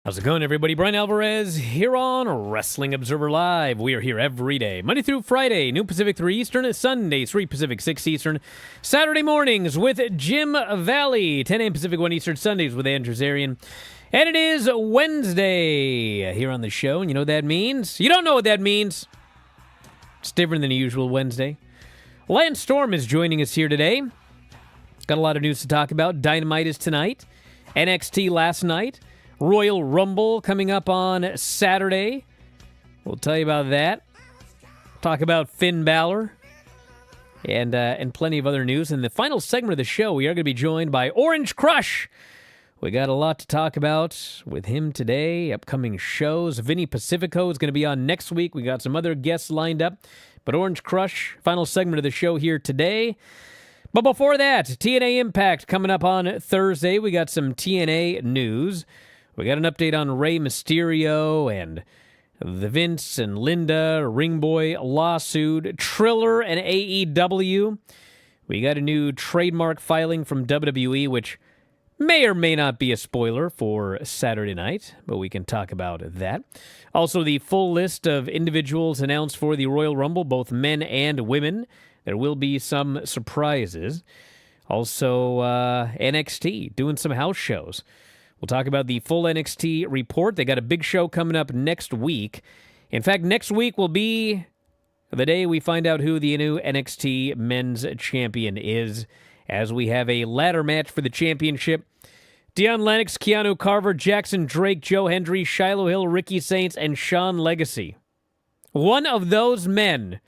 How's it going, everybody? Bryan Alvarez here on Wrestling Observer Live. We are here every day, Monday through Friday, noon Pacific, 3 Eastern, Sunday, 3 Pacific, 6 Eastern, Saturday mornings with Jim Valley, 10 a.m. Pacific, 1 Eastern, Sundays with Andrew Zarian. And it is Wednesday here on the show, and you know what that means? You don't know what that means. It's different than a usual Wednesday. Lance Storm is joining us here today. Got a lot of news to talk about. Dynamite is tonight. NXT last night. Royal Rumble coming up on Saturday. We'll tell you about that. Talk about Finn Balor and plenty of other news. In the final segment of the show, we are going to be joined by Orange Crush. We got a lot to talk about with him today. Upcoming shows. Vinny Pacifico is going to be on next week. We got some other guests lined up. But Orange Crush, final segment of the show here today. But before that, TNA Impact coming up on Thursday. We got some TNA news. We got an update on Rey Mysterio and the Vince and Linda Ringboy lawsuit, Triller and AEW. We got a new trademark filing from WWE, which may or may not be a spoiler for Saturday night, but we can talk about that. Also, the full list of individuals announced for the Royal Rumble, both men and women. There will be some surprises. Also, NXT doing some house shows. We'll talk about the full NXT report. They got a big show coming up next week. In fact, next week will be the day we find out who the new NXT men's champion is, as we have a ladder match for the championship. Deion Lennox, Keanu Carver, Jackson Drake, Joe Hendry, Shiloh Hill, Ricky Saints, and Sean Legacy. One of those men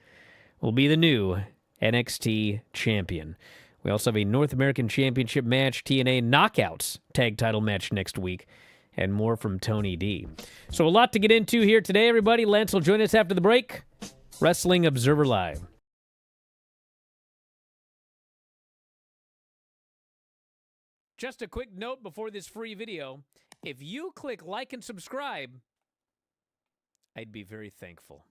will be the new NXT champion. We also have a North American Championship match, TNA Knockouts tag title match next week, and more from Tony D. So a lot to get into here today, everybody. Lance will join us after the break. Wrestling Observer Live. Just a quick note before this free video. If you click like and subscribe, I'd be very thankful.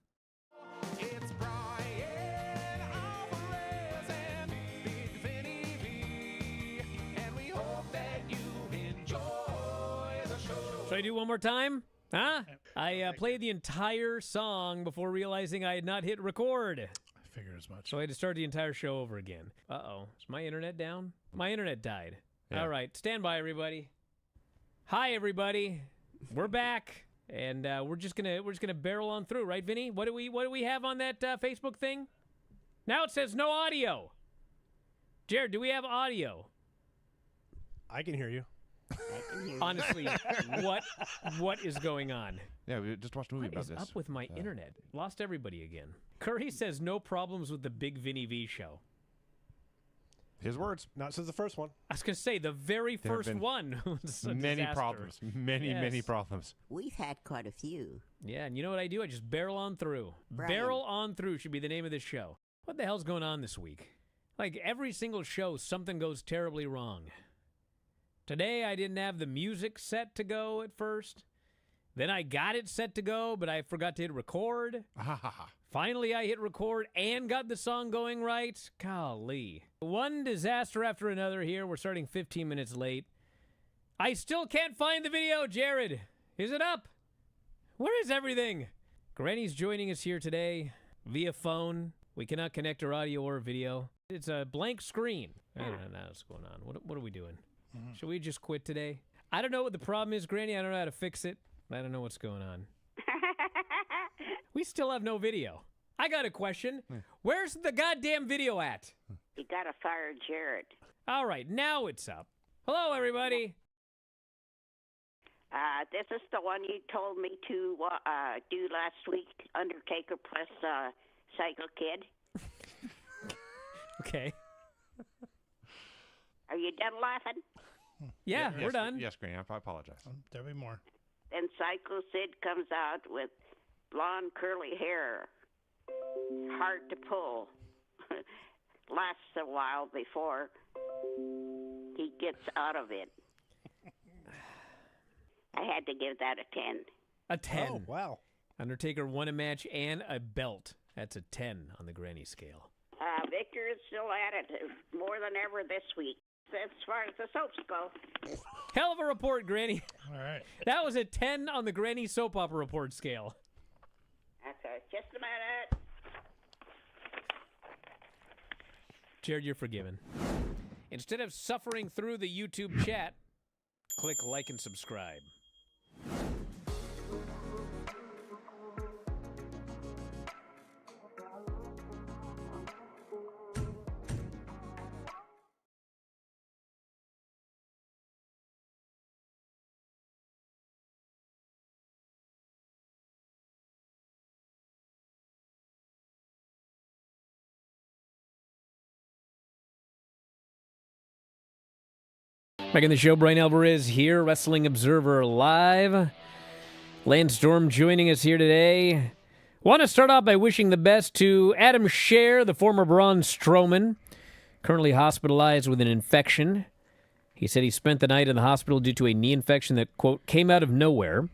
It's Bryan Alvarez and Big Vinny V, and we hope that you enjoy the show. Should I do one more time? Huh? I played the entire song before realizing I had not hit record. I figured as much. So I had to start the entire show over again. Uh-oh. Is my internet down? My internet died. Yeah. All right. Stand by, everybody. Hi, everybody. We're back. And we're just gonna barrel on through, right, Vinny? What do we have on that Facebook thing? Now it says no audio. Jared, do we have audio? I can hear you. Honestly, what is going on? Yeah, we just watched a movie What about is this. up with my internet? Lost everybody again. Curry says no problems with the Big Vinny V show. His words. Not since the first one. I was gonna say the very There have first been one was a Many disaster. problems. Many Yes. problems. We've had quite a few. Yeah, and you know what I do? I just barrel on through. Brian. Barrel on through should be the name of this show. What the hell's going on this week? Like, every single show, something goes terribly wrong. Today, I didn't have the music set to go at first. Then I got it set to go, but I forgot to hit record. Finally, I hit record and got the song going right. Golly. One disaster after another here. We're starting 15 minutes late. I still can't find the video, Jared. Is it up? Where is everything? Granny's joining us here today via phone. We cannot connect her audio or video. It's a blank screen. I don't know what's going on. What are we doing? Should we just quit today? I don't know what the problem is, Granny. I don't know how to fix it. I don't know what's going on. We still have no video. I got a question. Where's the goddamn video at? You gotta fire Jared. All right, now it's up. Hello, everybody. This is the one you told me to do last week, Undertaker plus Psycho Kid. Okay. Are you done laughing? Yeah, Yes, we're done. Yes, Granny, I apologize. There'll be more. Then Psycho Sid comes out with blonde curly hair. Hard to pull. Lasts a while before he gets out of it. I had to give that a 10. A 10. Oh, wow. Undertaker won a match and a belt. That's a 10 on the Granny scale. Victor is still at it more than ever this week. as far as the soaps go. Hell of a report, Granny. All right. That was a 10 on the Granny soap opera report scale. Okay, just a minute. Jared, you're forgiven. Instead of suffering through the YouTube chat, click like and subscribe. Back in the show, Bryan Alvarez here, Wrestling Observer Live. Lance Storm joining us here today. Want to start off by wishing the best to Adam Scherr, the former Braun Strowman, currently hospitalized with an infection. He said he spent the night in the hospital due to a knee infection that, quote, came out of nowhere.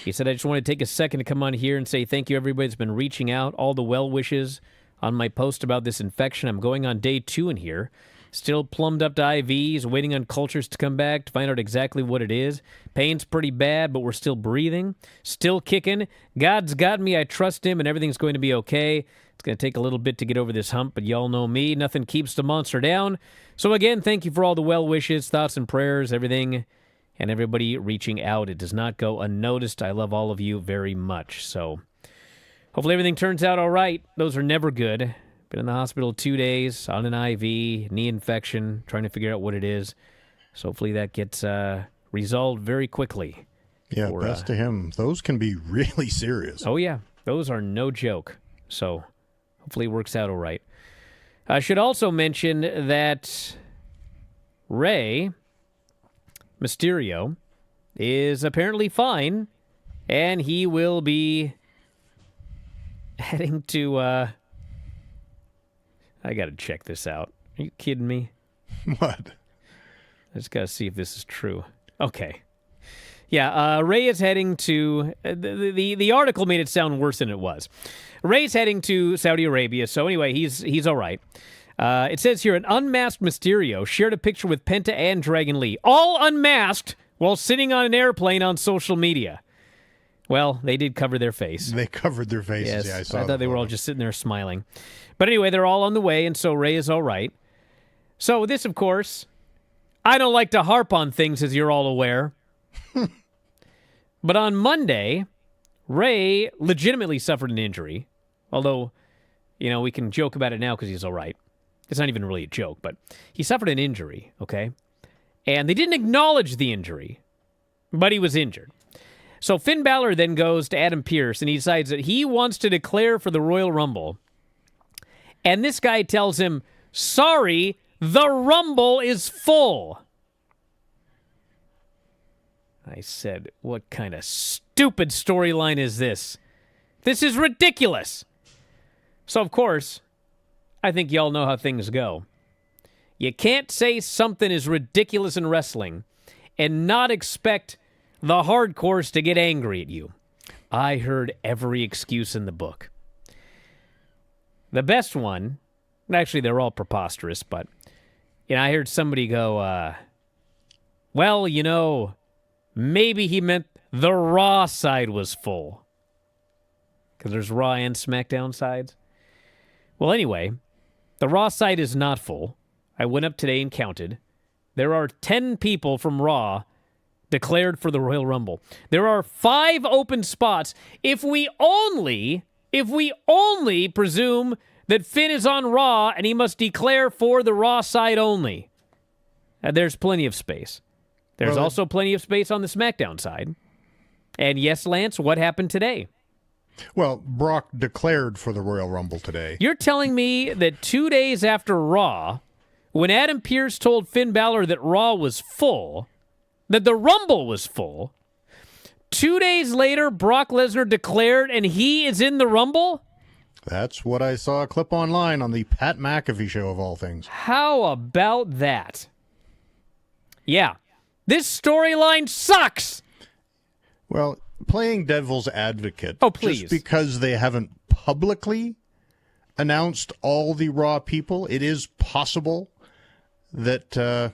He said, I just want to take a second to come on here and say thank you everybody that's been reaching out, all the well wishes on my post about this infection. I'm going on day 2 in here. Still plumbed up to IVs, waiting on cultures to come back to find out exactly what it is. Pain's pretty bad, but we're still breathing. Still kicking. God's got me. I trust him, and everything's going to be okay. It's going to take a little bit to get over this hump, but y'all know me. Nothing keeps the monster down. So again, thank you for all the well wishes, thoughts, and prayers, everything, and everybody reaching out. It does not go unnoticed. I love all of you very much. So hopefully everything turns out all right. Those are never good. Been in the hospital 2 days, on an IV, knee infection, trying to figure out what it is. So hopefully that gets resolved very quickly. Yeah, best to him. Those can be really serious. Oh, yeah. Those are no joke. So hopefully it works out all right. I should also mention that Rey Mysterio is apparently fine, and he will be heading to... I got to check this out. Are you kidding me? What? I just got to see if this is true. Okay. Yeah, Rey is heading to... The article made it sound worse than it was. Rey's heading to Saudi Arabia, so anyway, he's all right. It says here, an unmasked Mysterio shared a picture with Penta and Dragon Lee, all unmasked while sitting on an airplane on social media. Well, they did cover their face. They covered their faces. Yes, Yeah, I saw I the thought they were all photo. just sitting there smiling. But anyway, they're all on the way, and so Rey is all right. So this, of course, I don't like to harp on things, as you're all aware. But on Monday, Rey legitimately suffered an injury. Although, you know, we can joke about it now because he's all right. It's not even really a joke, but he suffered an injury, okay? And they didn't acknowledge the injury, but he was injured. So Finn Balor then goes to Adam Pearce, and he decides that he wants to declare for the Royal Rumble. And this guy tells him, sorry, the Rumble is full. I said, what kind of stupid storyline is this? This is ridiculous. So, of course, I think y'all know how things go. You can't say something is ridiculous in wrestling and not expect the hardcores to get angry at you. I heard every excuse in the book. The best one, actually they're all preposterous, but you know, I heard somebody go, well, you know, maybe he meant the Raw side was full. Because there's Raw and SmackDown sides. Well, anyway, the Raw side is not full. I went up today and counted. There are 10 people from Raw declared for the Royal Rumble. There are 5 open spots. If we only presume that Finn is on Raw and he must declare for the Raw side only, there's plenty of space. There's also plenty of space on the SmackDown side. And yes, Lance, what happened today? Well, Brock declared for the Royal Rumble today. You're telling me that 2 days after Raw, when Adam Pearce told Finn Balor that Raw was full, that the Rumble was full, 2 days later, Brock Lesnar declared and he is in the Rumble? That's what I saw a clip online on the Pat McAfee show, of all things. How about that? Yeah. This storyline sucks! Well, playing devil's advocate, Oh, please. just because they haven't publicly announced all the Raw people, it is possible that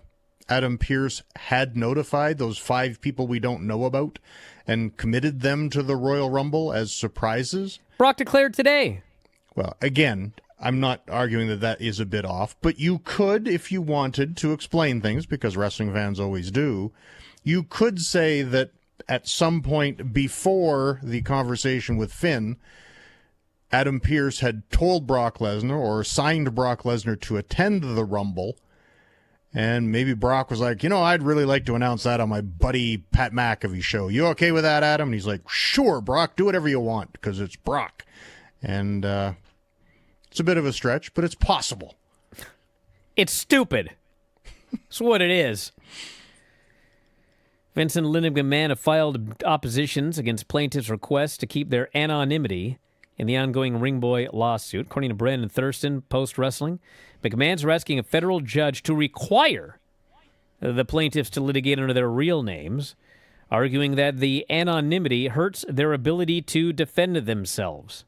Adam Pearce had notified those 5 people we don't know about and committed them to the Royal Rumble as surprises? Brock declared today. Well, again, I'm not arguing that that is a bit off, but you could, if you wanted to explain things, because wrestling fans always do, you could say that at some point before the conversation with Finn, Adam Pearce had told Brock Lesnar or signed Brock Lesnar to attend the Rumble, and maybe Brock was like, I'd really like to announce that on my buddy Pat McAfee show. You okay with that, Adam? And he's like, sure, Brock, do whatever you want, because it's Brock. And it's a bit of a stretch, but it's possible. It's stupid. That's what it is. Vincent and Linda McMahon have filed oppositions against plaintiffs' requests to keep their anonymity in the ongoing Ring Boy lawsuit. According to Brandon Thurston, Post Wrestling, McMahon's are asking a federal judge to require the plaintiffs to litigate under their real names, arguing that the anonymity hurts their ability to defend themselves.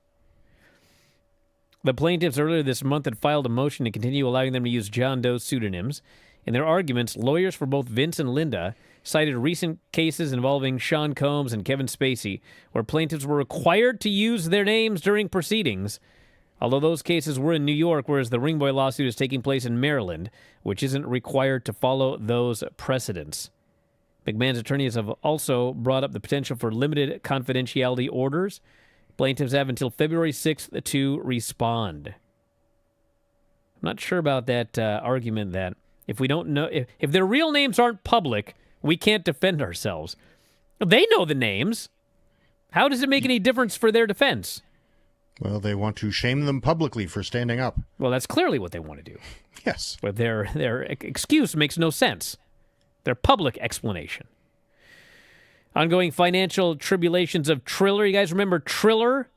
The plaintiffs earlier this month had filed a motion to continue allowing them to use John Doe pseudonyms. In their arguments, lawyers for both Vince and Linda cited recent cases involving Sean Combs and Kevin Spacey, where plaintiffs were required to use their names during proceedings, although those cases were in New York, whereas the Ring Boy lawsuit is taking place in Maryland, which isn't required to follow those precedents. McMahon's attorneys have also brought up the potential for limited confidentiality orders. Plaintiffs have until February 6th to respond. I'm not sure about that argument that if we don't know, if their real names aren't public, we can't defend ourselves. They know the names. How does it make any difference for their defense? Well, they want to shame them publicly for standing up. Well, that's clearly what they want to do. Yes. But their excuse makes no sense. Their public explanation. Ongoing financial tribulations of Triller. You guys remember Triller?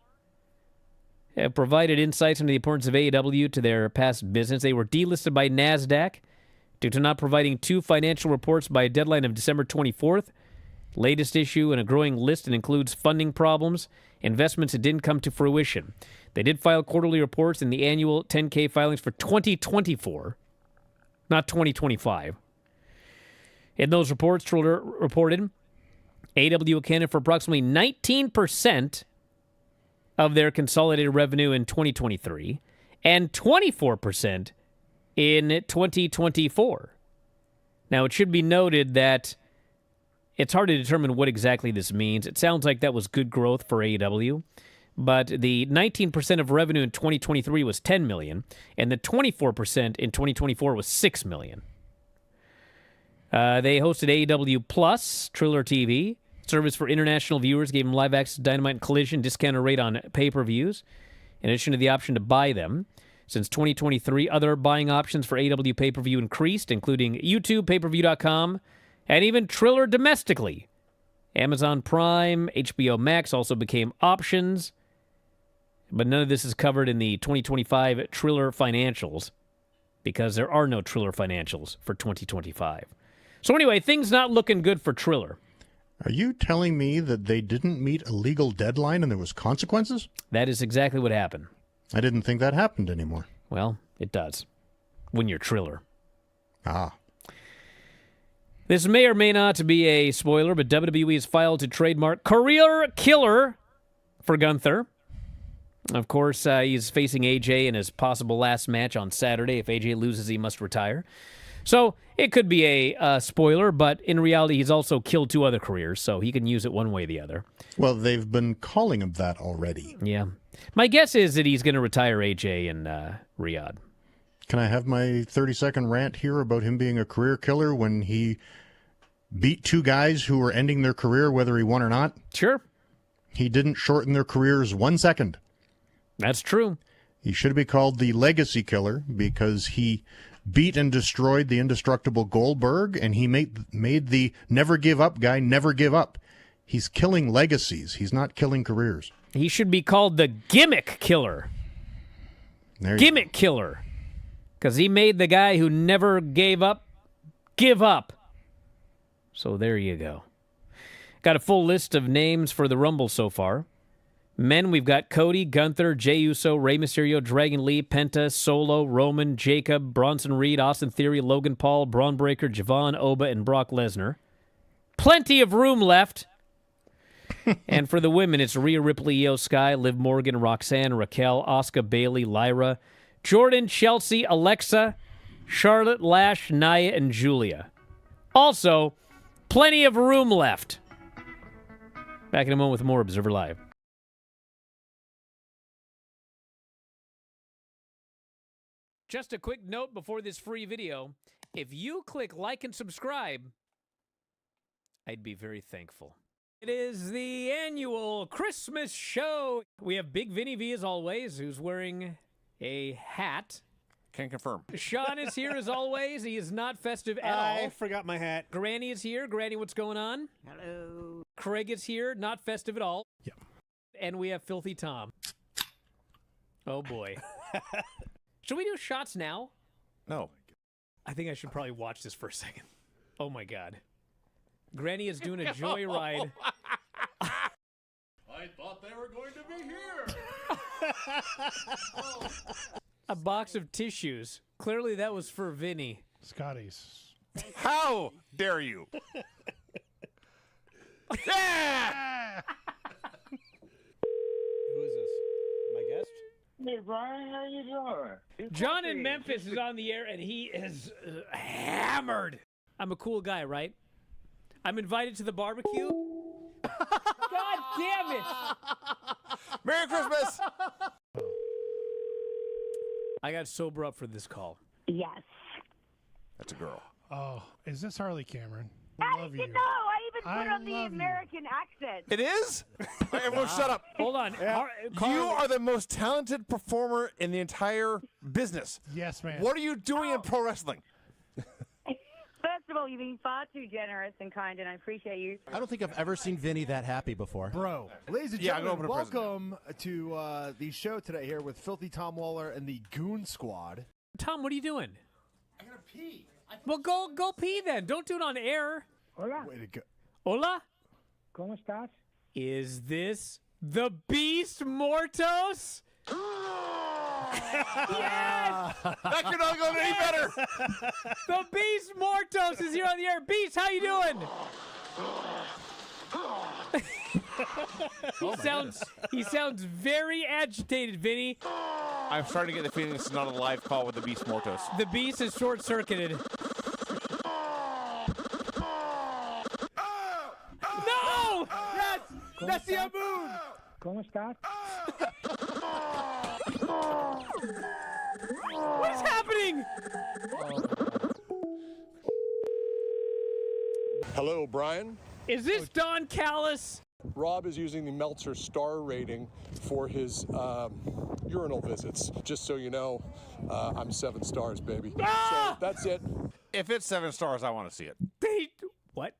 Have provided insights into the importance of AEW to their past business. They were delisted by NASDAQ due to not providing 2 financial reports by a deadline of December 24th. Latest issue in a growing list and includes funding problems, investments that didn't come to fruition. They did file quarterly reports in the annual 10K filings for 2024, not 2025. In those reports, Triller reported AEW accounted for approximately 19% of their consolidated revenue in 2023 and 24% in 2024. Now, it should be noted that it's hard to determine what exactly this means. It sounds like that was good growth for AEW, but the 19% of revenue in 2023 was $10 million, and the 24% in 2024 was $6 million. They hosted AEW Plus, Triller TV, service for international viewers, gave them live access to Dynamite and Collision, discounted rate on pay-per-views, in addition to the option to buy them. Since 2023, other buying options for AEW pay-per-view increased, including YouTube, payperview.com, and even Triller domestically. Amazon Prime, HBO Max also became options, but none of this is covered in the 2025 Triller financials because there are no Triller financials for 2025. So anyway, things not looking good for Triller. Are you telling me that they didn't meet a legal deadline and there was consequences? That is exactly what happened. I didn't think that happened anymore. Well, it does when you're Triller. Ah. This may or may not be a spoiler, but WWE has filed to trademark Career Killer for Gunther. Of course, he's facing AJ in his possible last match on Saturday. If AJ loses, he must retire. So it could be a spoiler, but in reality, he's also killed 2 other careers, so he can use it one way or the other. Well, they've been calling him that already. Yeah. My guess is that he's going to retire AJ in Riyadh. Can I have my 30-second rant here about him being a career killer when he beat 2 guys who were ending their career whether he won or not? Sure. He didn't shorten their careers 1 second. That's true. He should be called the Legacy Killer because he beat and destroyed the indestructible Goldberg, and he made the never give up guy never give up. He's killing legacies. He's not killing careers. He should be called the Gimmick Killer. Gimmick Killer. Because he made the guy who never gave up give up. So there you go. Got a full list of names for the Rumble so far. Men, we've got Cody, Gunther, Jey Uso, Rey Mysterio, Dragon Lee, Penta, Solo, Roman, Jacob, Bronson Reed, Austin Theory, Logan Paul, Braun Breaker, Javon, Oba, and Brock Lesnar. Plenty of room left. And for the women, it's Rhea Ripley, Io Sky, Liv Morgan, Roxanne, Raquel, Asuka, Bailey, Lyra, Jordan, Chelsea, Alexa, Charlotte, Lash, Nia, and Julia. Also, plenty of room left. Back in a moment with more Observer Live. Just a quick note before this free video. If you click like and subscribe, I'd be very thankful. It is the annual Christmas show. We have Big Vinny V as always, who's wearing a hat. Can confirm. Sean is here as always. He is not festive at I all. forgot my hat. Granny is here. Granny, what's going on? Hello. Craig is here, not festive at all. Yep. And we have Filthy Tom. Oh boy. Should we do shots now? No. I think I should probably watch this for a second. Oh my god. Granny is doing a joyride. I thought they were going to be here. A box of tissues. Clearly that was for Vinny. Scotty's. How dare you? Yeah! Who is this? My guest? Hey, Brian, how you doing? John in Memphis is on the air and he is hammered. I'm a cool guy, right? I'm invited to the barbecue. God damn it! Merry Christmas! I got sober up for this call. Yes. That's a girl. Oh, is this Harley Cameron? I love you. No, I even put I on the love you. American accent. It is? Everyone shut up. Hold on. You are the most talented performer in the entire business. Yes, man. What are you doing in pro wrestling? First of all, you've been far too generous and kind, and I appreciate you. I don't think I've ever seen Vinny that happy before. Bro, ladies and Yeah, I'm gentlemen, going to prison. welcome to the show today here with Filthy Tom Waller and the Goon Squad. Tom, what are you doing? I gotta pee. Well, go pee then. Don't do it on air. Hola, Way to go. Hola? ¿cómo estás? Is this the Beast Mortos? Yes! That could not go any better. The Beast Mortos is here on the air. Beast, how you doing? He sounds very agitated, Vinny. I'm starting to get the feeling this is not a live call with the Beast Mortos. The Beast is short-circuited. No! That's the moon! ¿Cómo estás? What is happening? Hello, Brian. Is this Don Callis? Rob is using the Meltzer star rating for his urinal visits. Just so you know, I'm 7 stars, baby. Ah! So that's it. If it's 7 stars, I want to see it. What?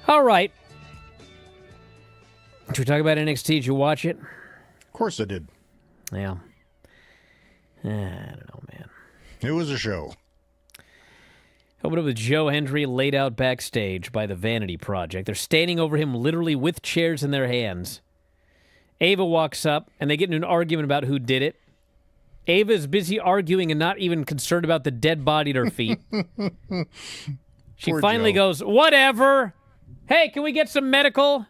All right. Should we talk about NXT? Did you watch it? Of course I did. Yeah. I don't know, man. It was a show. Open up with Joe Hendry laid out backstage by the Vanity Project. They're standing over him literally with chairs in their hands. Ava walks up, and they get into an argument about who did it. Ava is busy arguing and not even concerned about the dead body at her feet. She Poor finally Joe. goes, whatever. Hey, can we get some medical?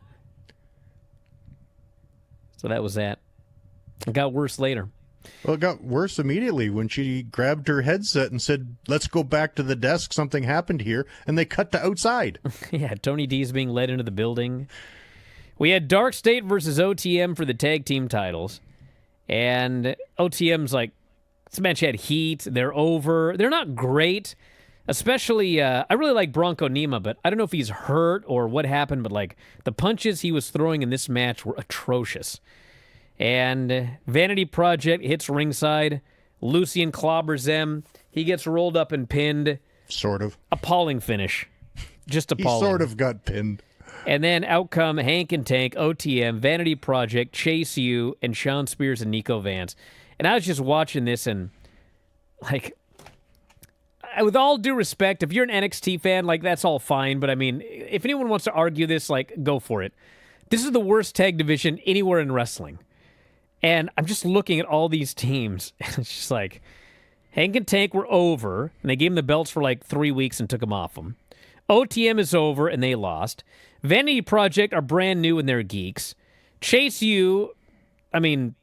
So that was that. It got worse later. Well, it got worse immediately when she grabbed her headset and said, "Let's go back to the desk. Something happened here." And they cut to outside. Yeah, Tony D's being led into the building. We had Dark State versus OTM for the tag team titles. And OTM's like, this match had heat. They're over. They're not great. Especially, I really like Bronco Nima, but I don't know if he's hurt or what happened, but like the punches he was throwing in this match were atrocious. And Vanity Project hits ringside. Lucian clobbers them. He gets rolled up and pinned. Sort of. Appalling finish. Just appalling. He sort of got pinned. And then out come Hank and Tank, OTM, Vanity Project, Chase U, and Sean Spears and Nico Vance. And I was just watching this and, like, with all due respect, if you're an NXT fan, like, that's all fine. But, I mean, if anyone wants to argue this, like, go for it. This is the worst tag division anywhere in wrestling. And I'm just looking at all these teams, and it's just like, Hank and Tank were over, and they gave them the belts for, like, 3 weeks and took them off them. OTM is over, and they lost. Vanity Project are brand new, and they're geeks. Chase U, I mean,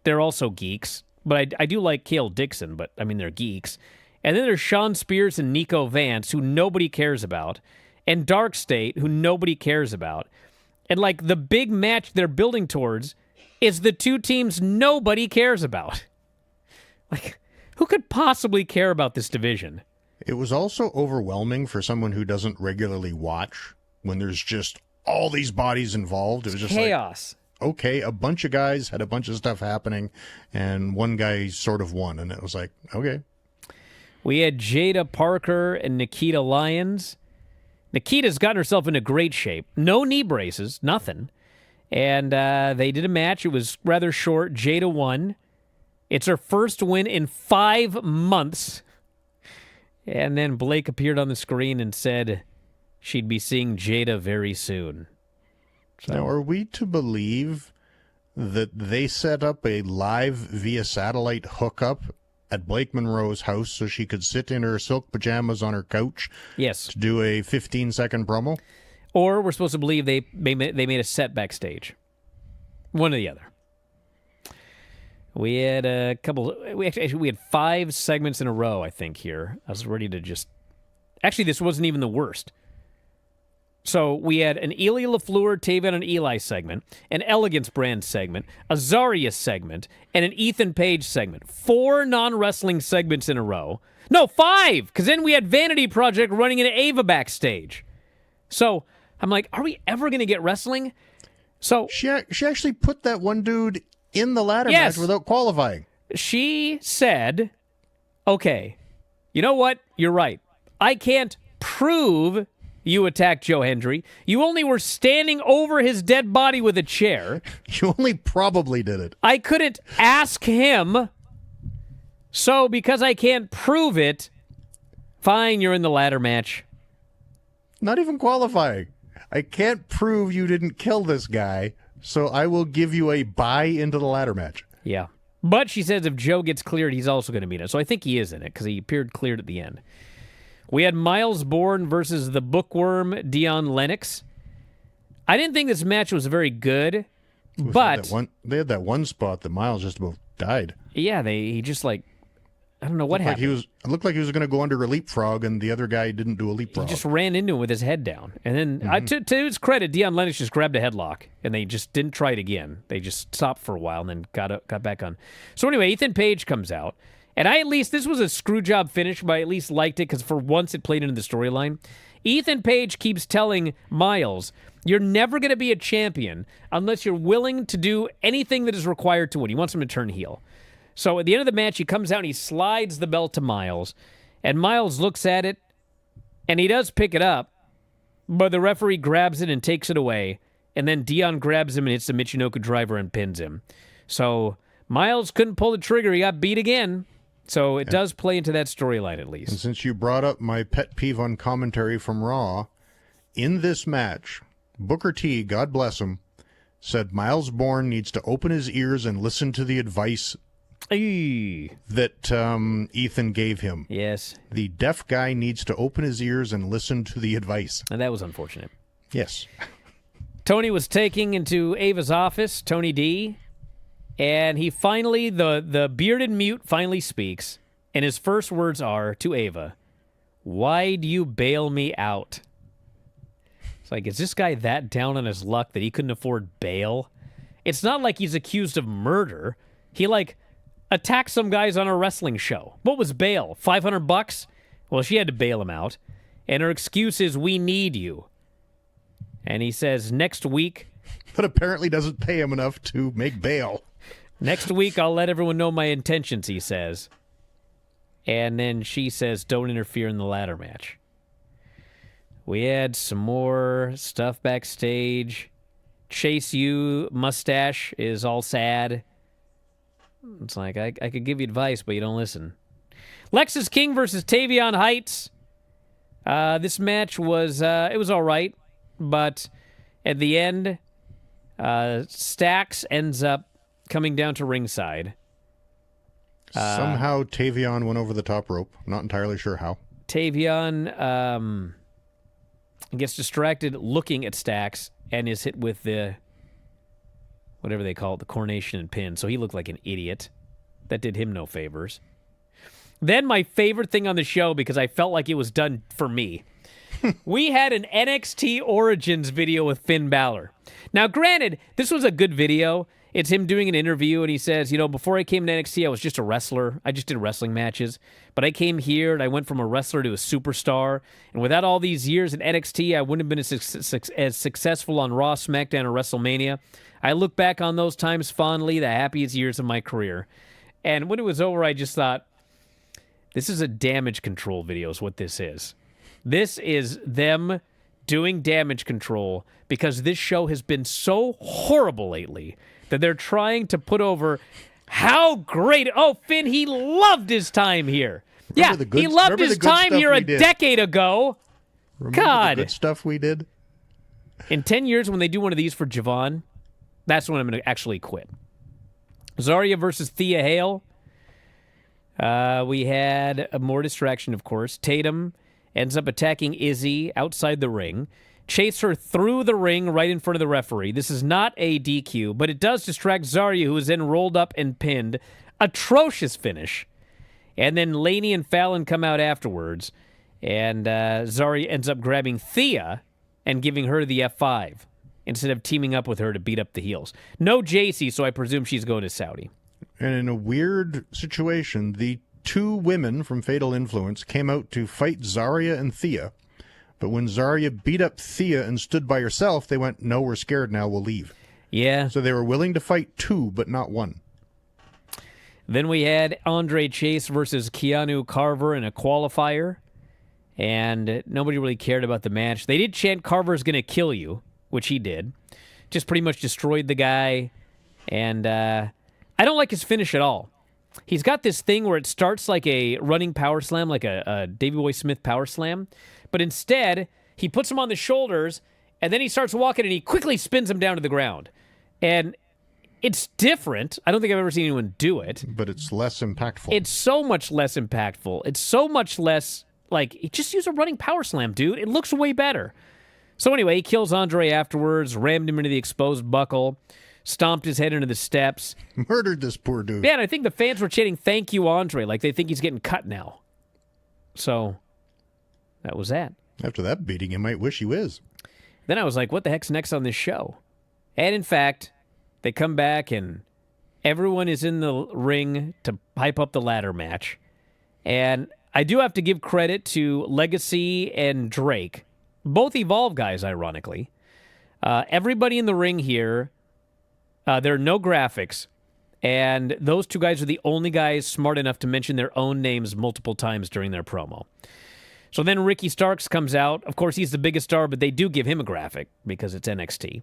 they're also geeks. But I do like Cale Dixon, but, I mean, they're geeks. And then there's Sean Spears and Nico Vance, who nobody cares about. And Dark State, who nobody cares about. And, like, the big match they're building towards is the two teams nobody cares about. Like, who could possibly care about this division? It was also overwhelming for someone who doesn't regularly watch when there's just all these bodies involved. It was just chaos. Like, okay, a bunch of guys had a bunch of stuff happening, and one guy sort of won, and it was like, okay. We had Jada Parker and Nikita Lyons. Nikita's gotten herself into great shape. No knee braces, nothing. And they did a match. It was rather short. Jada won. It's her first win in 5 months. And then Blake appeared on the screen and said she'd be seeing Jada very soon. So, now, are we to believe that they set up a live via satellite hookup at Blake Monroe's house so she could sit in her silk pajamas on her couch? Yes. To do a 15-second promo? Or we're supposed to believe they made a set backstage. One or the other. We had a couple. We had 5 segments in a row, I think, here. I was ready to just. Actually, this wasn't even the worst. So we had an Eli LaFleur, Taven, and Eli segment, an Elegance brand segment, a Zarya segment, and an Ethan Page segment. 4 non-wrestling segments in a row. No, 5, because then we had Vanity Project running into Ava backstage. So I'm like, are we ever going to get wrestling? So she actually put that one dude in the ladder match without qualifying. She said, okay, you know what? You're right. I can't prove you attacked Joe Hendry. You only were standing over his dead body with a chair. You only probably did it. I couldn't ask him. So because I can't prove it, fine, you're in the ladder match. Not even qualifying. I can't prove you didn't kill this guy, so I will give you a bye into the ladder match. Yeah. But she says if Joe gets cleared, he's also going to be in it. So I think he is in it because he appeared cleared at the end. We had Miles Bourne versus the Bookworm, Dion Lennox. I didn't think this match was very good, but they had that one spot that Miles just about died. Yeah, he just like, I don't know what happened. It looked like he was going to go under a leapfrog, and the other guy didn't do a leapfrog. He just ran into him with his head down. And then, to his credit, Dion Lennox just grabbed a headlock, and they just didn't try it again. They just stopped for a while and then got back on. So anyway, Ethan Page comes out. And this was a screw job finish, but I at least liked it because for once it played into the storyline. Ethan Page keeps telling Miles, you're never going to be a champion unless you're willing to do anything that is required to win. He wants him to turn heel. So at the end of the match, he comes out and he slides the belt to Miles. And Miles looks at it, and he does pick it up, but the referee grabs it and takes it away. And then Dion grabs him and hits the Michinoku driver and pins him. So Miles couldn't pull the trigger. He got beat again. So it does play into that storyline at least. And since you brought up my pet peeve on commentary from Raw, in this match, Booker T, God bless him, said Miles Bourne needs to open his ears and listen to the advice that Ethan gave him. Yes. The deaf guy needs to open his ears and listen to the advice. And that was unfortunate. Yes. Tony was taking into Ava's office, Tony D. And he finally, the bearded mute finally speaks, and his first words are to Ava, "Why do you bail me out?" It's like, is this guy that down on his luck that he couldn't afford bail? It's not like he's accused of murder. He, attacked some guys on a wrestling show. What was bail? $500? Well, she had to bail him out. And her excuse is, "We need you." And he says, next week... But apparently doesn't pay him enough to make bail. Next week, I'll let everyone know my intentions, he says. And then she says, don't interfere in the ladder match. We had some more stuff backstage. Chase U mustache is all sad. It's like, I could give you advice, but you don't listen. Lexus King versus Tavion Heights. This match was, it was all right. But at the end, Stax ends up coming down to ringside. Somehow Tavion went over the top rope. Not entirely sure how. Tavion gets distracted looking at Stax and is hit with the, whatever they call it, the coronation and pin. So he looked like an idiot. That did him no favors. Then my favorite thing on the show, because I felt like it was done for me, we had an NXT Origins video with Finn Balor. Now, granted, this was a good video. It's him doing an interview, and he says, before I came to NXT, I was just a wrestler. I just did wrestling matches. But I came here, and I went from a wrestler to a superstar. And without all these years in NXT, I wouldn't have been as successful on Raw, SmackDown, or WrestleMania. I look back on those times fondly, the happiest years of my career. And when it was over, I just thought, this is a damage control video is what this is. This is them doing damage control because this show has been so horrible lately that they're trying to put over how great... Oh, Finn, he loved his time here. He loved his time here a decade ago. Remember the good stuff we did? In 10 years, when they do one of these for Javon, that's when I'm going to actually quit. Zarya versus Thea Hale. We had more distraction, of course. Tatum ends up attacking Izzy outside the ring. Chase her through the ring right in front of the referee. This is not a DQ, but it does distract Zarya, who is then rolled up and pinned. Atrocious finish. And then Laney and Fallon come out afterwards, and Zarya ends up grabbing Thea and giving her the F5 instead of teaming up with her to beat up the heels. No JC, so I presume she's going to Saudi. And in a weird situation, the two women from Fatal Influence came out to fight Zarya and Thea. But when Zarya beat up Thea and stood by herself, they went, no, we're scared now, we'll leave. Yeah. So they were willing to fight two, but not one. Then we had Andre Chase versus Keanu Carver in a qualifier. And nobody really cared about the match. They did chant Carver's going to kill you, which he did. Just pretty much destroyed the guy. And I don't like his finish at all. He's got this thing where it starts like a running power slam, like a Davey Boy Smith power slam. But instead, he puts him on the shoulders, and then he starts walking, and he quickly spins him down to the ground. And it's different. I don't think I've ever seen anyone do it. But it's less impactful. It's so much less impactful. It's so much less, just use a running power slam, dude. It looks way better. So anyway, he kills Andre afterwards, rammed him into the exposed buckle, stomped his head into the steps. Murdered this poor dude. Yeah, and I think the fans were chanting, thank you, Andre, like they think he's getting cut now. So, that was that. After that beating, you might wish he was. Then I was like, what the heck's next on this show? And in fact, they come back and everyone is in the ring to hype up the ladder match. And I do have to give credit to Legacy and Drake, both Evolve guys, ironically. Everybody in the ring here, there are no graphics, and those two guys are the only guys smart enough to mention their own names multiple times during their promo. So then Ricky Starks comes out. Of course, he's the biggest star, but they do give him a graphic because it's NXT.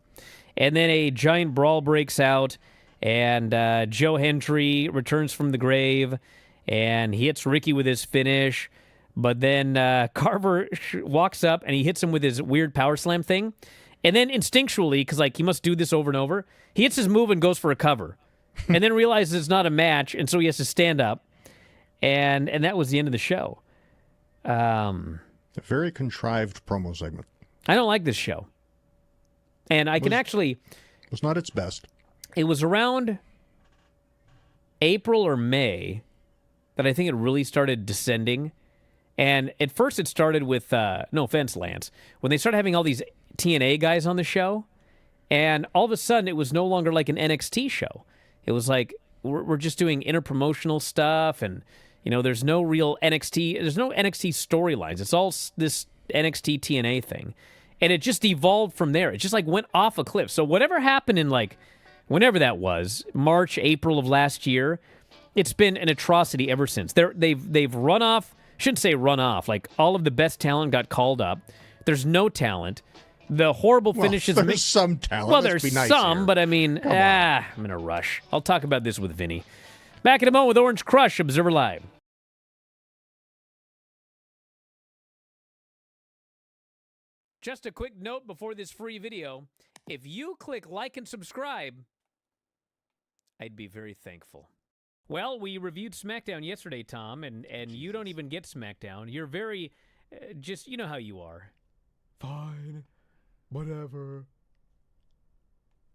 And then a giant brawl breaks out, and Joe Hendry returns from the grave, and he hits Ricky with his finish. But then Carver walks up, and he hits him with his weird power slam thing. And then instinctually, because he must do this over and over, he hits his move and goes for a cover. And then realizes it's not a match, and so he has to stand up. And that was the end of the show. A very contrived promo segment. I don't like this show. And I can actually... It was not its best. It was around April or May that I think it really started descending. And at first it started with, no offense, Lance, when they started having all these TNA guys on the show. And all of a sudden it was no longer like an NXT show. It was like, we're just doing interpromotional stuff. And, you know, there's no real NXT. There's no NXT storylines. It's all this NXT TNA thing. And it just evolved from there. It just like went off a cliff. So whatever happened in like, whenever that was, March, April of last year, it's been an atrocity ever since. They've run off, shouldn't say run off, like all of the best talent got called up. There's no talent. The horrible finishes. There's some talent. Well, Let's there's be nice some, here. but I mean, I'm in a rush. I'll talk about this with Vinny. Back in a moment with Orange Crush, Observer Live. Just a quick note before this free video. If you click like and subscribe, I'd be very thankful. Well, we reviewed SmackDown yesterday, Tom, and you don't even get SmackDown. You're very, just, you know how you are. Fine. Whatever.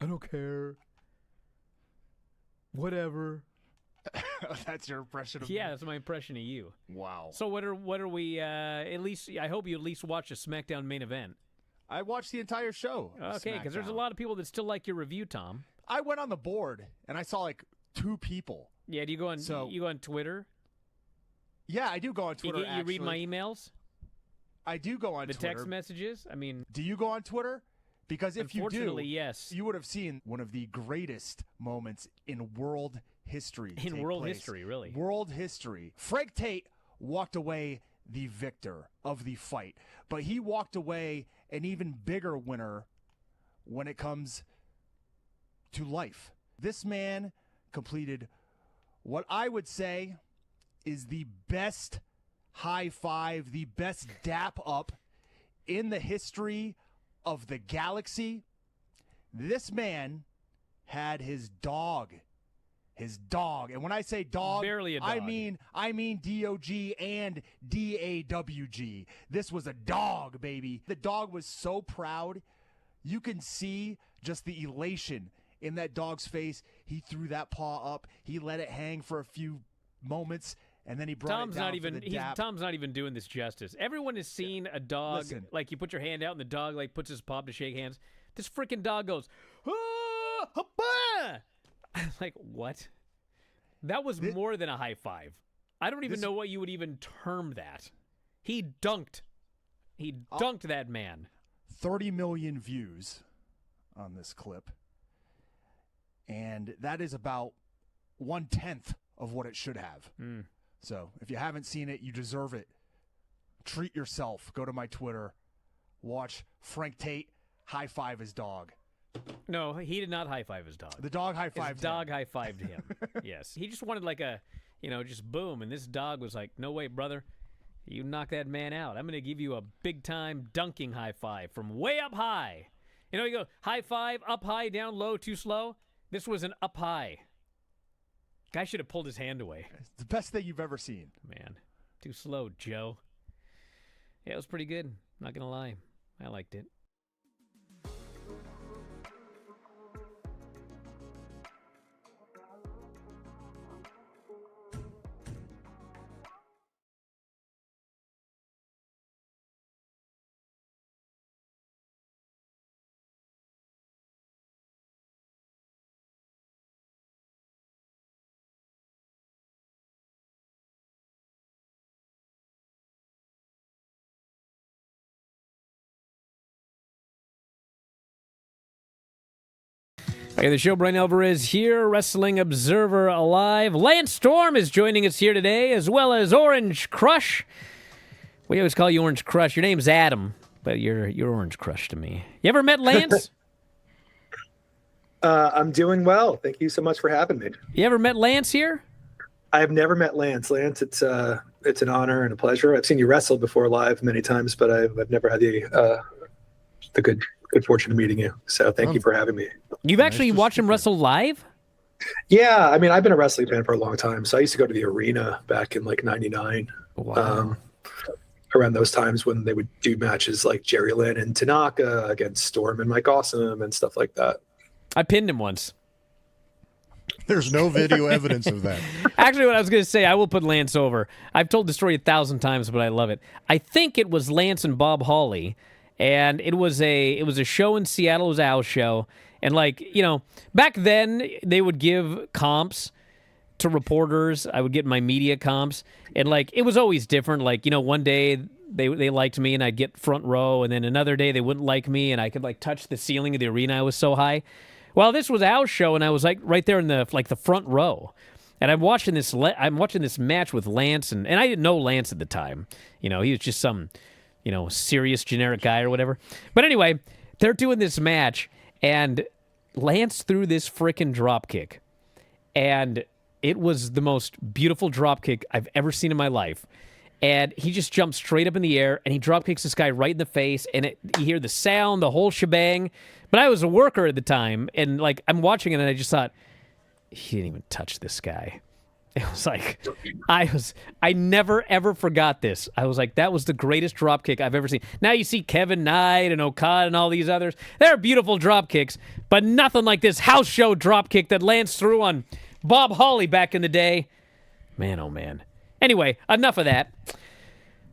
I don't care. Whatever. That's your impression of Yeah, me? that's my impression of you. Wow. So what are we, at least, I hope you at least watch a SmackDown main event. I watched the entire show. of Okay, because there's a SmackDown. lot of people that still like your review, Tom. I went on the board and I saw like 2 people. Yeah, do you go on, you go on Twitter? Yeah, I do go on Twitter. You read my emails? I do go on the Twitter. text messages? I mean, do you go on Twitter? Because if you do, unfortunately, yes. you would have seen one of the greatest moments in world history. In world history, really. World history. Frank Tate walked away the victor of the fight, but he walked away an even bigger winner when it comes to life. This man completed what I would say is the best high five, the best dap up in the history of the galaxy. This man had his dog. His dog. And when I say dog, barely a dog. I mean D-O-G and D-A-W-G. This was a dog, baby. The dog was so proud. You can see just the elation in that dog's face. He threw that paw up. He let it hang for a few moments, and then he brought it down for the dap. Tom's not even doing this justice. Everyone has seen a dog, like you put your hand out and the dog like puts his paw up to shake hands. This freaking dog goes, ah, hoppa! Like, what? That was more than a high five. I don't even know what you would even term that. He dunked. He dunked that man. 30 million views on this clip. And that is about 1/10 of what it should have. So if you haven't seen it, you deserve it. Treat yourself. Go to my Twitter. Watch Frank Tate high five his dog. No, he did not high five his dog. The dog high fived his dog high fived him. Yes. He just wanted like a, just boom. And this dog was like, no way, brother. You knock that man out. I'm going to give you a big time dunking high five from way up high. You go high five, up high, down low, too slow. This was an up high. Guy should have pulled his hand away. It's the best thing you've ever seen. Man, too slow, Joe. Yeah, it was pretty good. Not going to lie. I liked it. Okay, the show, Bryan Alvarez here, Wrestling Observer Alive. Lance Storm is joining us here today, as well as Orange Crush. We always call you Orange Crush. Your name's Adam, but you're Orange Crush to me. You ever met Lance? I'm doing well. Thank you so much for having me. You ever met Lance here? I've never met Lance. Lance, it's an honor and a pleasure. I've seen you wrestle before live many times, but I've never had the good fortune of meeting you. So thank you for having me. You've actually watched him wrestle live? Yeah, I mean, I've been a wrestling fan for a long time. So I used to go to the arena back in like '99. Wow. Around those times when they would do matches like Jerry Lynn and Tanaka against Storm and Mike Awesome and stuff like that. I pinned him once. There's no video evidence of that. Actually, what I was going to say, I will put Lance over. I've told the story 1,000 times, but I love it. I think it was Lance and Bob Hawley, and it was a show in Seattle. It was a house show, and back then they would give comps to reporters. I would get my media comps, and it was always different. One day they liked me and I'd get front row, and then another day they wouldn't like me and I could touch the ceiling of the arena. I was so high. Well, this was our show, and I was right there in the front row, and I'm watching this match with Lance, and I didn't know Lance at the time. He was just some serious generic guy or whatever. But anyway, they're doing this match, and Lance threw this frickin' drop kick, and it was the most beautiful drop kick I've ever seen in my life. And he just jumped straight up in the air, and he drop kicks this guy right in the face, and you hear the sound, the whole shebang. But I was a worker at the time, and I'm watching it, and I just thought, he didn't even touch this guy. It was I never ever forgot this. I was like, that was the greatest drop kick I've ever seen. Now you see Kevin Knight and Okada and all these others. They're beautiful drop kicks, but nothing like this house show drop kick that Lance threw on Bob Hawley back in the day. Man, oh man. Anyway, enough of that.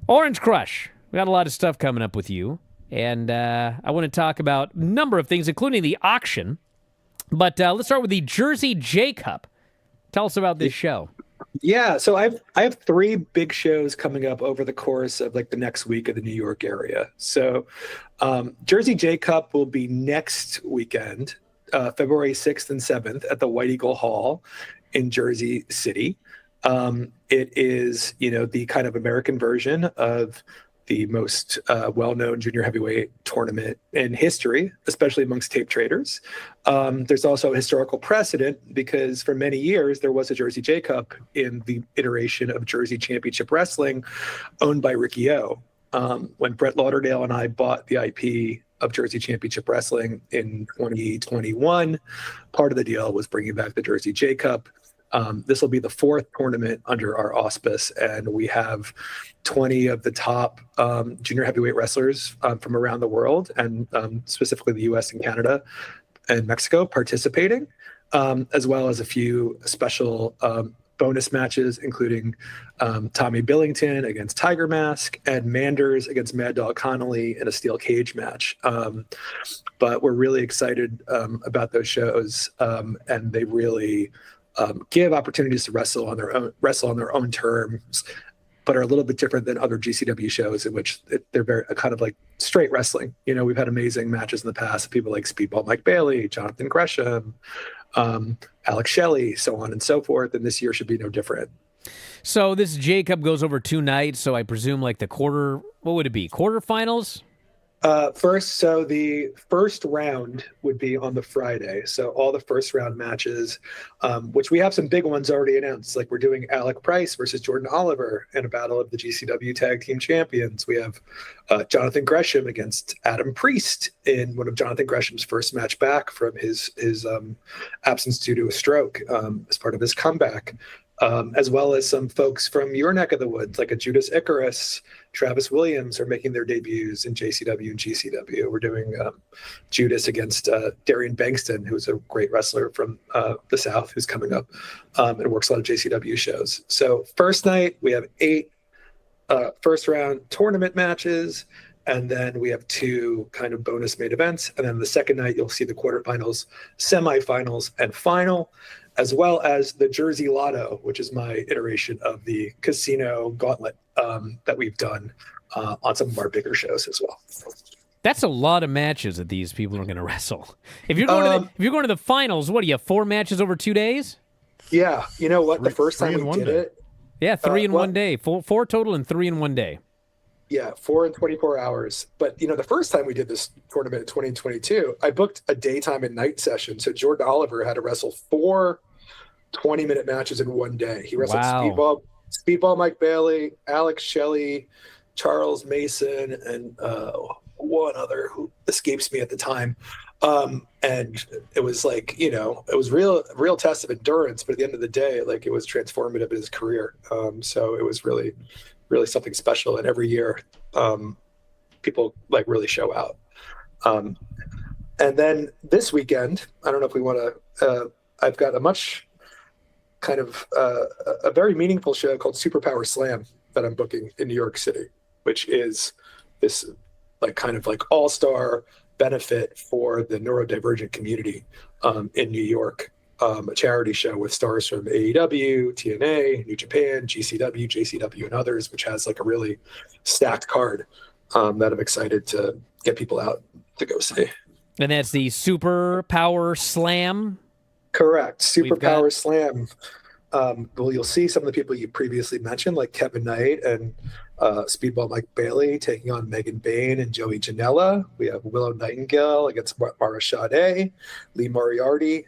Orange Crush. We got a lot of stuff coming up with you, and I want to talk about a number of things, including the auction. But let's start with the Jersey J Cup. Tell us about this show. Yeah, so I have 3 big shows coming up over the course of the next week of the New York area. So Jersey J Cup will be next weekend, February 6th and 7th at the White Eagle Hall in Jersey City. It is, the kind of American version of the most well-known junior heavyweight tournament in history, especially amongst tape traders. There's also a historical precedent because for many years there was a Jersey J Cup in the iteration of Jersey Championship Wrestling owned by Ricky O. When Brett Lauderdale and I bought the IP of Jersey Championship Wrestling in 2021, part of the deal was bringing back the Jersey J Cup. This will be the 4th tournament under our auspice, and we have 20 of the top junior heavyweight wrestlers from around the world, and specifically the U.S. and Canada and Mexico participating, as well as a few special bonus matches, including Tommy Billington against Tiger Mask and Manders against Mad Dog Connolly in a steel cage match. But we're really excited about those shows, and they really give opportunities to wrestle on their own terms, but are a little bit different than other GCW shows in which they're very kind of like straight wrestling. We've had amazing matches in the past, people like Speedball Mike Bailey, Jonathan Gresham, Alex Shelley, so on and so forth. And this year should be no different. So this J Cup goes over 2 nights. So I presume what would it be? Quarterfinals? So the first round would be on the Friday. So all the first round matches, which we have some big ones already announced. Like we're doing Alec Price versus Jordan Oliver in a battle of the GCW Tag Team Champions. We have Jonathan Gresham against Adam Priest in one of Jonathan Gresham's first match back from his absence due to a stroke as part of his comeback. As well as some folks from your neck of the woods, like a Judas Icarus, Travis Williams are making their debuts in JCW and GCW. We're doing Judas against Darian Bankston, who's a great wrestler from the South, who's coming up and works a lot of JCW shows. So first night, we have 8 first round tournament matches, and then we have 2 kind of bonus main events. And then the second night, you'll see the quarterfinals, semifinals, and final, as well as the Jersey Lotto, which is my iteration of the casino gauntlet that we've done on some of our bigger shows as well. That's a lot of matches that these people are going to wrestle. If you're going to the finals, what do you have, 4 matches over 2 days? Yeah, you know what? The first time we did it, yeah, 3 in one day, 4 total and 3 in one day. Yeah, 4 in 24 hours. But, the first time we did this tournament in 2022, I booked a daytime and night session. So Jordan Oliver had to wrestle 4 20-minute matches in one day. He wrestled Speedball Mike Bailey, Alex Shelley, Charles Mason, and one other who escapes me at the time. And it was like, it was real test of endurance. But at the end of the day, it was transformative in his career. So it was really something special, and every year people really show out. And then this weekend, I don't know if we want to I've got a much kind of a very meaningful show called Superpower Slam that I'm booking in New York City, which is this like kind of like all-star benefit for the neurodivergent community in New York. A charity show with stars from AEW, TNA, New Japan, GCW, JCW, and others, which has like a really stacked card that I'm excited to get people out to go see. And that's the Superpower Slam? Correct. Superpower Slam. Well, you'll see some of the people you previously mentioned, like Kevin Knight and Speedball Mike Bailey taking on Megan Bain and Joey Janela. We have Willow Nightingale against Mara Sade, Lee Moriarty,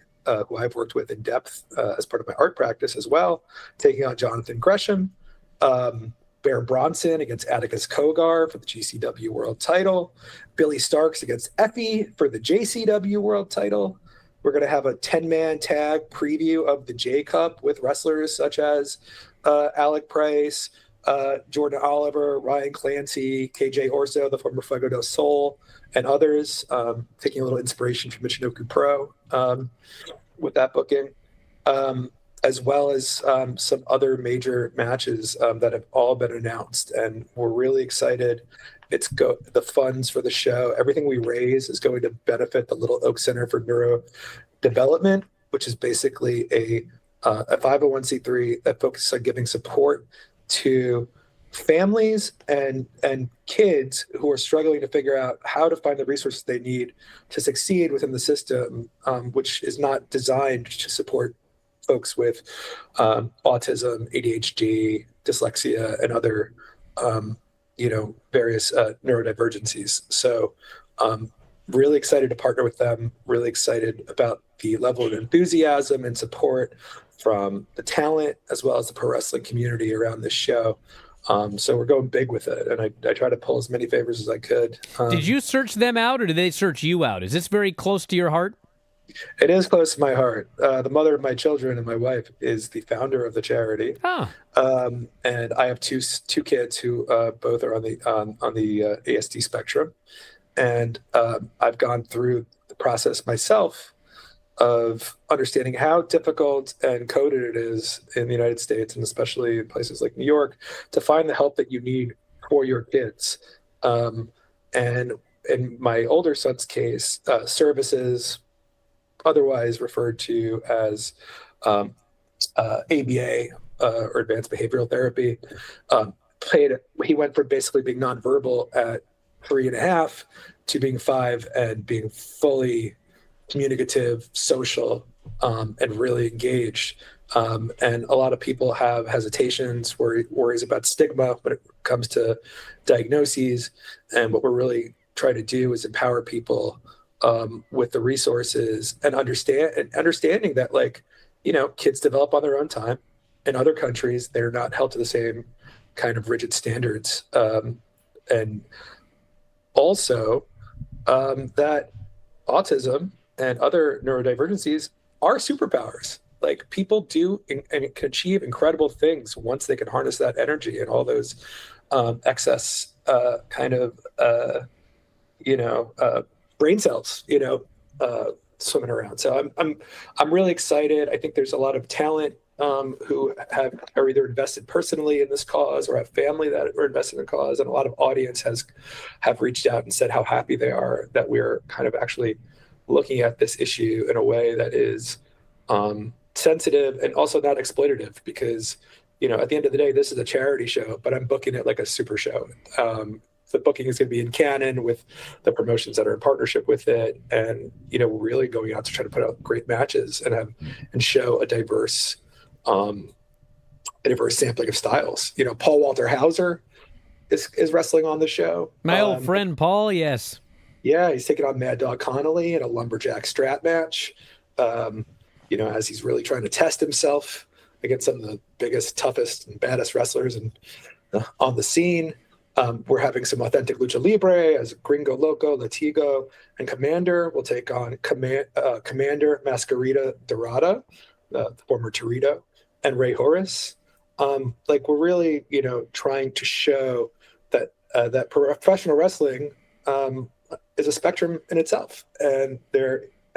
who I've worked with in depth as part of my art practice as well, taking on Jonathan Gresham. Bear Bronson against Atticus Kogar for the GCW World title. Billy Starks against Effie for the JCW World title. We're going to have a 10-man tag preview of the J Cup with wrestlers such as Alec Price, Jordan Oliver, Ryan Clancy, KJ Orso, the former Fuego del Sol, and others, taking a little inspiration from Michinoku Pro with that booking, as well as some other major matches that have all been announced. And we're really excited. The funds for the show, everything we raise is going to benefit the Little Oak Center for Neurodevelopment, which is basically a 501c3 that focuses on giving support to families and kids who are struggling to figure out how to find the resources they need to succeed within the system, which is not designed to support folks with autism, ADHD, dyslexia, and other various neurodivergencies. So really excited to partner with them, really excited about the level of enthusiasm and support from the talent as well as the pro wrestling community around this show. So we're going big with it, and I try to pull as many favors as I could. Did you search them out, or did they search you out? Is this very close to your heart? It is close to my heart. The mother of my children and my wife is the founder of the charity. And I have two kids who both are on the ASD spectrum. And I've gone through the process myself of understanding how difficult and coded it is in the United States, and especially in places like New York, to find the help that you need for your kids. And in my older son's case, services, otherwise referred to as ABA or advanced behavioral therapy, he went from basically being nonverbal at 3.5 to being 5 and being fully communicative, social, and really engaged. And a lot of people have hesitations, worries about stigma when it comes to diagnoses. And what we're really trying to do is empower people with the resources and understanding that, kids develop on their own time. In other countries, they're not held to the same kind of rigid standards. And also that autism and other neurodivergencies are superpowers. Like, people do and can achieve incredible things once they can harness that energy and all those excess brain cells, swimming around. So I'm really excited. I think there's a lot of talent who are either invested personally in this cause or have family that are invested in the cause, and a lot of audience have reached out and said how happy they are that we're kind of actually looking at this issue in a way that is sensitive and also not exploitative, because at the end of the day, this is a charity show, but I'm booking it like a super show. The booking is going to be in canon with the promotions that are in partnership with it, and we're really going out to try to put out great matches and show a diverse sampling of styles. Paul Walter Hauser is wrestling on the show. My old friend Paul, yes. Yeah, he's taking on Mad Dog Connolly in a lumberjack strap match. As he's really trying to test himself against some of the biggest, toughest, and baddest wrestlers on the scene. We're having some authentic lucha libre as Gringo Loco, Latigo, and Commander will take on Commander Mascarita Dorada, the former Torito, and Ray Horace. We're really, trying to show that professional wrestling is a spectrum in itself, and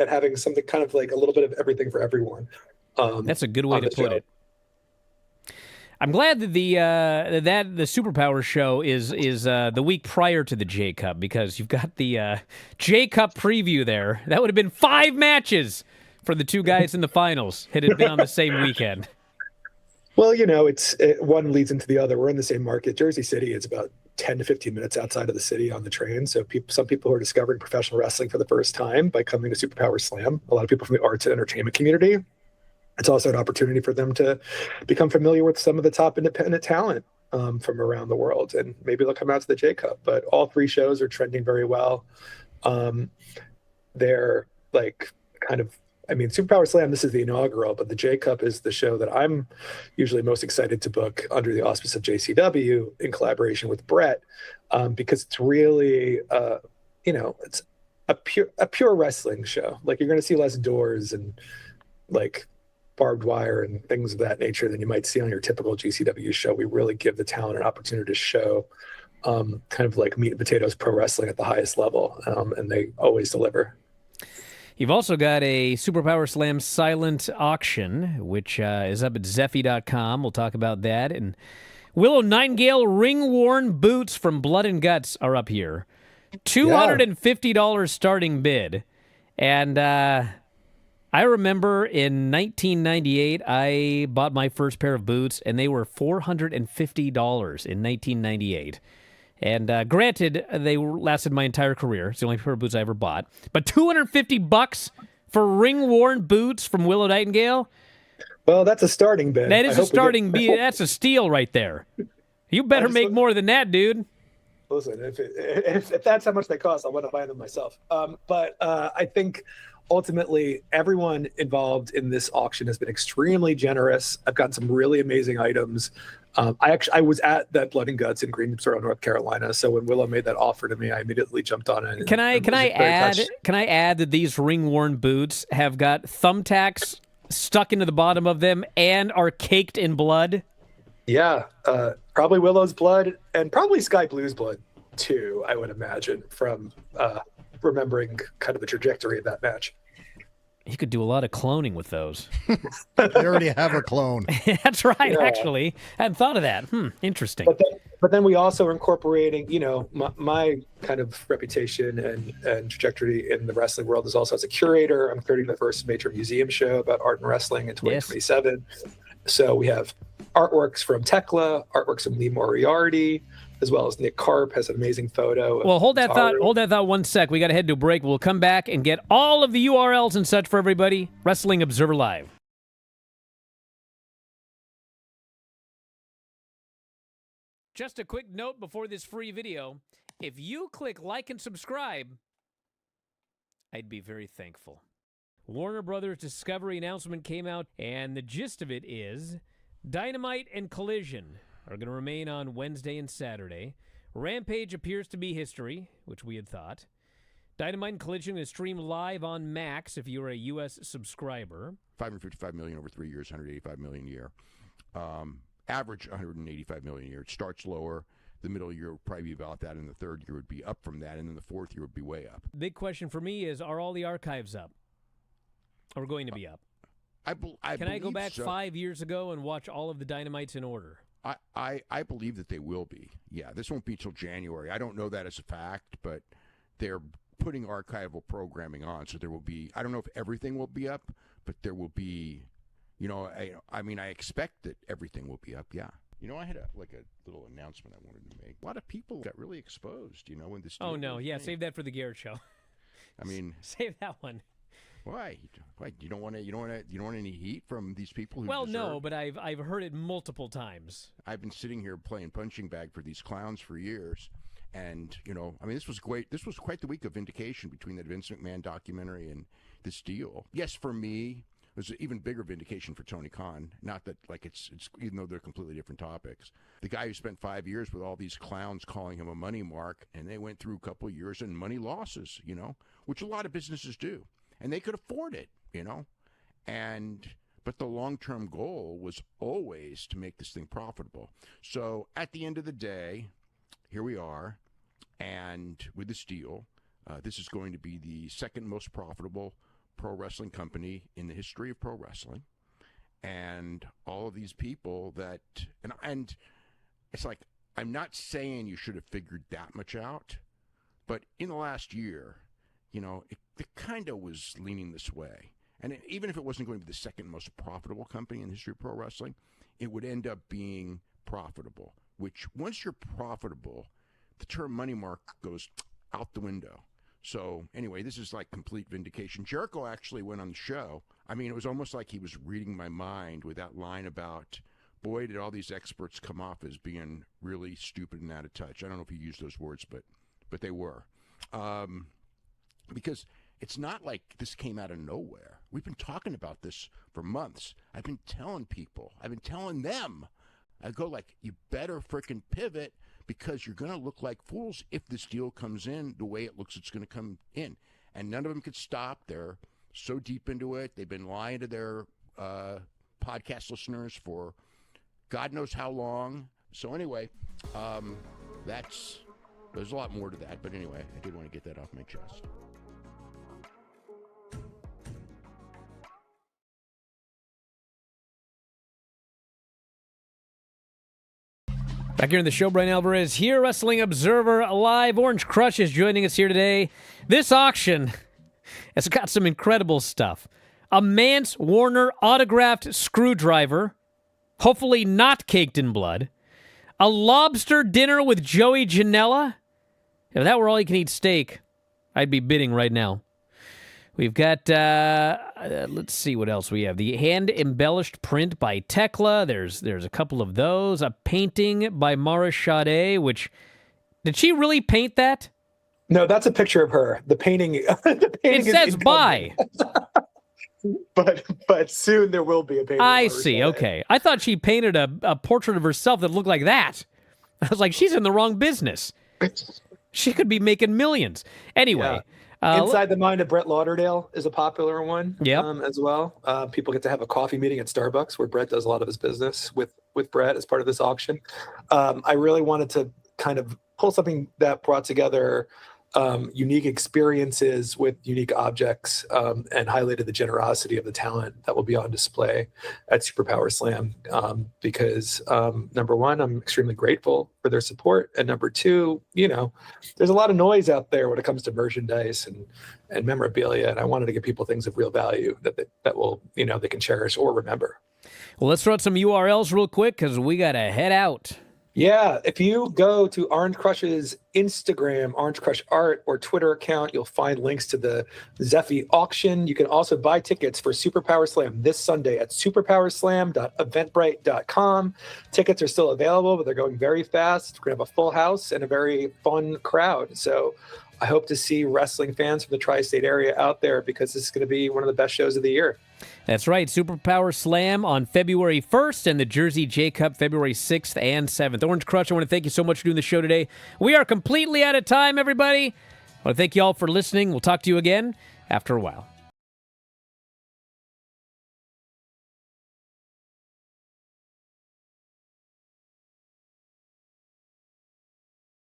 having something kind of like a little bit of everything for everyone. That's a good way on to the put show. it. I'm glad that the Superpower show is the week prior to the J Cup, because you've got the J Cup preview there. That would have been 5 matches for the two guys in the finals had it been on the same weekend. Well, one leads into the other. We're in the same market. Jersey City is about 10 to 15 minutes outside of the city on the train. So some people are discovering professional wrestling for the first time by coming to Superpower Slam. A lot of people from the arts and entertainment community. It's also an opportunity for them to become familiar with some of the top independent talent from around the world, and maybe they'll come out to the J Cup. But all 3 shows are trending very well. They're Superpower Slam, this is the inaugural, but the J Cup is the show that I'm usually most excited to book under the auspice of JCW in collaboration with Brett, because it's really, it's a pure wrestling show. Like, you're going to see less doors and barbed wire and things of that nature than you might see on your typical GCW show. We really give the talent an opportunity to show kind of like meat and potatoes pro wrestling at the highest level, and they always deliver. You've also got a Superpower Slam silent auction, which is up at Zeffy.com. We'll talk about that. And Willow Nightingale ring-worn boots from Blood and Guts are up here. $250 starting bid. And I remember in 1998, I bought my first pair of boots, and they were $450 in 1998. And granted, they lasted my entire career. It's the only pair of boots I ever bought. But $250 for ring-worn boots from Willow Nightingale? Well, that's a starting bid. That is a starting bid. That's a steal right there. You better make more than that, dude. Listen, if that's how much they cost, I want to buy them myself. But I think ultimately everyone involved in this auction has been extremely generous. I've gotten some really amazing items. I was at that Blood and Guts in Greensboro, North Carolina. So when Willow made that offer to me, I immediately jumped on it. Can I add that these ring-worn boots have got thumbtacks stuck into the bottom of them and are caked in blood? Yeah, probably Willow's blood and probably Sky Blue's blood too, I would imagine, from remembering kind of the trajectory of that match. You could do a lot of cloning with those. They already have a clone. That's right, actually. I hadn't thought of that. Interesting. But then we also are incorporating, my kind of reputation and trajectory in the wrestling world is also as a curator. I'm curating the first major museum show about art and wrestling in 2027. Yes. So we have artworks from Tekla, artworks from Lee Moriarty, as well as Nick Karp has an amazing photo. Well, hold that thought 1 sec. We got to head to a break. We'll come back and get all of the URLs and such for everybody. Wrestling Observer Live. Just a quick note before this free video. If you click like and subscribe, I'd be very thankful. Warner Brothers Discovery announcement came out, and the gist of it is Dynamite and Collision are going to remain on Wednesday and Saturday. Rampage appears to be history, which we had thought. Dynamite and Collision is streamed live on Max if you're a U.S. subscriber. $555 million over 3 years, $185 million a year. Average $185 million a year. It starts lower. The middle year would probably be about that, and the third year would be up from that, and then the fourth year would be way up. Big question for me is, are all the archives up? Or going to be up? Can I go back 5 years ago and watch all of the Dynamites in order? I believe that they will be. Yeah, this won't be till January. I don't know that as a fact, but they're putting archival programming on, so there will be. I don't know if everything will be up, but there will be. I expect that everything will be up. Yeah. I had a little announcement I wanted to make. A lot of people got really exposed. When this. Oh no! Yeah, save that for the Garrett show. Save that one. Why? You don't want any heat from these people who no, but I've heard it multiple times. I've been sitting here playing punching bag for these clowns for years, and this was great. This was quite the week of vindication between the Vince McMahon documentary and this deal. Yes, for me, it was an even bigger vindication for Tony Khan. Not that it's even though they're completely different topics. The guy who spent 5 years with all these clowns calling him a money mark, and they went through a couple of years in money losses, which a lot of businesses do. And they could afford it, but the long-term goal was always to make this thing profitable. So at the end of the day, here we are, and with this deal, this is going to be the second most profitable pro wrestling company in the history of pro wrestling. and all of these people that and it's like, I'm not saying you should have figured that much out, but in the last year, you know, it kind of was leaning this way. And even if it wasn't going to be the second most profitable company in the history of pro wrestling, it would end up being profitable, which once you're profitable, the term money mark goes out the window. So anyway, this is like complete vindication. Jericho actually went on the show. I mean, it was almost like he was reading my mind with that line about, boy, did all these experts come off as being really stupid and out of touch. I don't know if he used those words, but they were. Because it's not like this came out of nowhere. We've been talking about this for months. I've been telling people. I've been telling them. I go like, you better frickin' pivot because you're going to look like fools if this deal comes in the way it looks it's going to come in. And none of them could stop. They're so deep into it. They've been lying to their podcast listeners for God knows how long. So anyway, there's a lot more to that. But anyway, I did want to get that off my chest. Back here in the show, Bryan Alvarez here, Wrestling Observer Live. Orange Crush is joining us here today. This auction has got some incredible stuff. A Mance Warner autographed screwdriver, hopefully not caked in blood. A lobster dinner with Joey Janela. If that were all you can eat steak, I'd be bidding right now. We've got, let's see what else we have. The hand-embellished print by Tekla. There's a couple of those. A painting by Mara Sade, which... Did she really paint that? No, that's a picture of her. The painting... It says by. But soon there will be a painting. I see, okay. I thought she painted a portrait of herself that looked like that. I was like, she's in the wrong business. She could be making millions. Anyway... Yeah. Inside the Mind of Brett Lauderdale is a popular one as well. People get to have a coffee meeting at Starbucks where Brett does a lot of his business with Brett as part of this auction. I really wanted to kind of pull something that brought together unique experiences with unique objects and highlighted the generosity of the talent that will be on display at Superpower Slam because number one, I'm extremely grateful for their support, and number two, you know, there's a lot of noise out there when it comes to merchandise and memorabilia, and I wanted to give people things of real value that will, you know, they can cherish or remember. Well, let's throw out some URLs real quick because we got to head out. Yeah, if you go to Orange Crush's Instagram, Orange Crush Art, or Twitter account, you'll find links to the Zeffy auction. You can also buy tickets for Superpower Slam this Sunday at superpowerslam.eventbrite.com. Tickets are still available, but they're going very fast. We're going to have a full house and a very fun crowd. So I hope to see wrestling fans from the tri-state area out there because this is going to be one of the best shows of the year. That's right. Superpower Slam on February 1st and the Jersey J Cup February 6th and 7th. Orange Crush, I want to thank you so much for doing the show today. We are completely out of time, everybody. I want to thank you all for listening. We'll talk to you again after a while.